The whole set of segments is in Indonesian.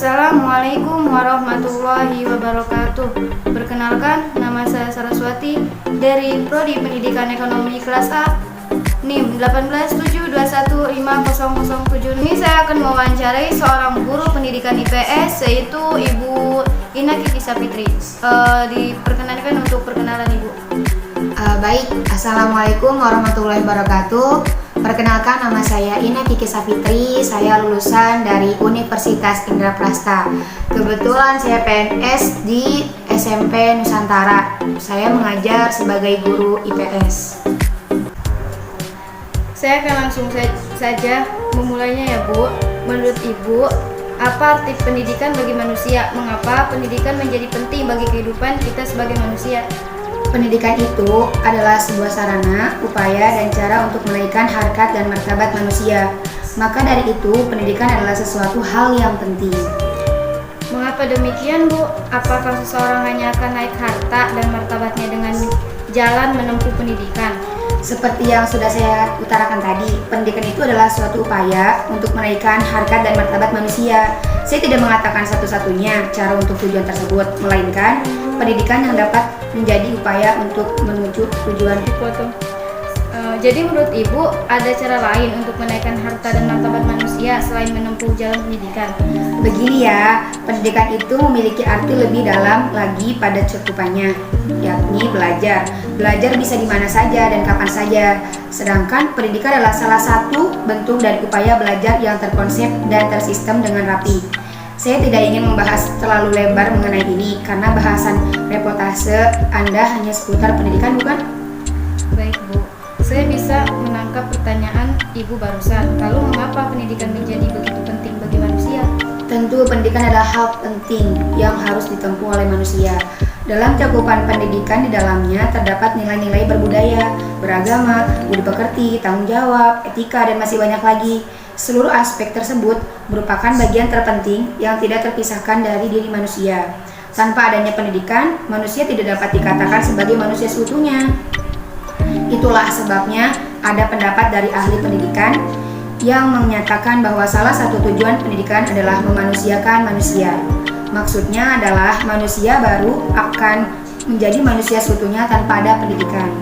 Assalamualaikum warahmatullahi wabarakatuh. Perkenalkan, nama saya Saraswati dari Prodi Pendidikan Ekonomi kelas A, NIM 187215007. Ini saya akan mewawancarai seorang guru pendidikan IPS, yaitu Ibu Ina Kiki Sapitri. Diperkenalkan untuk perkenalan Ibu. Baik, Assalamualaikum warahmatullahi wabarakatuh. Perkenalkan, nama saya Ina Kiki Sapitri. Saya lulusan dari Universitas Indraprasta. Kebetulan saya PNS di SMP Nusantara. Saya mengajar sebagai guru IPS. Saya akan langsung saja memulainya ya Bu. Menurut Ibu, apa arti pendidikan bagi manusia? Mengapa pendidikan menjadi penting bagi kehidupan kita sebagai manusia? Pendidikan itu adalah sebuah sarana, upaya, dan cara untuk menaikkan harkat dan martabat manusia. Maka dari itu, pendidikan adalah sesuatu hal yang penting. Mengapa demikian, Bu? Apakah seseorang hanya akan naik harta dan martabatnya dengan jalan menempuh pendidikan? Seperti yang sudah saya utarakan tadi, pendidikan itu adalah suatu upaya untuk menaikkan harkat dan martabat manusia. Saya tidak mengatakan satu-satunya cara untuk tujuan tersebut, melainkan pendidikan yang dapat menjadi upaya untuk menuju tujuan. Jadi menurut Ibu, ada cara lain untuk menaikkan harta dan martabat manusia selain menempuh jalan pendidikan? Begini ya, pendidikan itu memiliki arti lebih dalam lagi pada cakupannya, yakni belajar. Belajar bisa di mana saja dan kapan saja. Sedangkan pendidikan adalah salah satu bentuk dan upaya belajar yang terkonsep dan tersistem dengan rapi. Saya tidak ingin membahas terlalu lebar mengenai ini karena bahasan reportase Anda hanya seputar pendidikan, bukan? Baik Bu, saya bisa menangkap pertanyaan Ibu barusan. Lalu mengapa pendidikan menjadi begitu penting bagi manusia? Tentu pendidikan adalah hal penting yang harus ditempuh oleh manusia. Dalam cakupan pendidikan di dalamnya terdapat nilai-nilai berbudaya, beragama, budi pekerti, tanggung jawab, etika, dan masih banyak lagi. Seluruh aspek tersebut merupakan bagian terpenting yang tidak terpisahkan dari diri manusia. Tanpa adanya pendidikan, manusia tidak dapat dikatakan sebagai manusia seutuhnya. Itulah sebabnya ada pendapat dari ahli pendidikan yang menyatakan bahwa salah satu tujuan pendidikan adalah memanusiakan manusia. Maksudnya adalah manusia baru akan menjadi manusia seutuhnya tanpa ada pendidikan.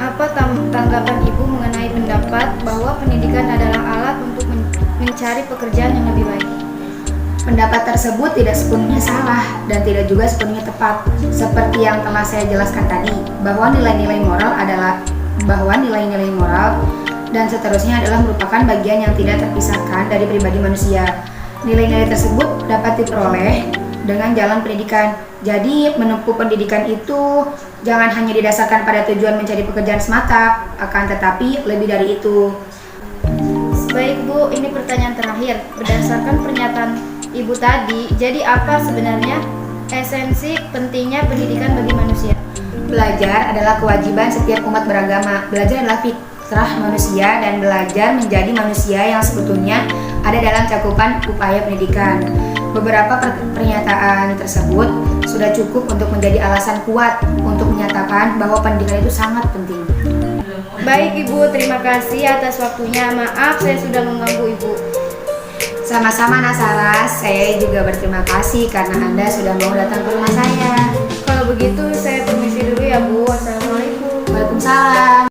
Apa tanggapan Ibu mengenai pendapat bahwa pendidikan adalah alat untuk mencari pekerjaan yang lebih baik? Pendapat tersebut tidak sepenuhnya salah dan tidak juga sepenuhnya tepat. Seperti yang telah saya jelaskan tadi, bahwa nilai-nilai moral dan seterusnya adalah merupakan bagian yang tidak terpisahkan dari pribadi manusia. Nilai-nilai tersebut dapat diperoleh dengan jalan pendidikan. Jadi menempuh pendidikan itu jangan hanya didasarkan pada tujuan mencari pekerjaan semata, akan tetapi lebih dari itu. Baik Bu, ini pertanyaan terakhir. Berdasarkan pernyataan Ibu tadi, jadi apa sebenarnya esensi pentingnya pendidikan bagi manusia? Belajar adalah kewajiban setiap umat beragama. Belajar adalah fitrah manusia dan belajar menjadi manusia yang sebetulnya ada dalam cakupan upaya pendidikan. Beberapa pernyataan tersebut sudah cukup untuk menjadi alasan kuat untuk menyatakan bahwa pendidikan itu sangat penting. Baik Ibu, terima kasih atas waktunya. Maaf saya sudah mengganggu Ibu. Sama-sama Nasaras, saya juga berterima kasih karena Anda sudah mau datang ke rumah saya. Kalau begitu saya permisi dulu ya Bu. Wassalamualaikum. Waalaikumsalam.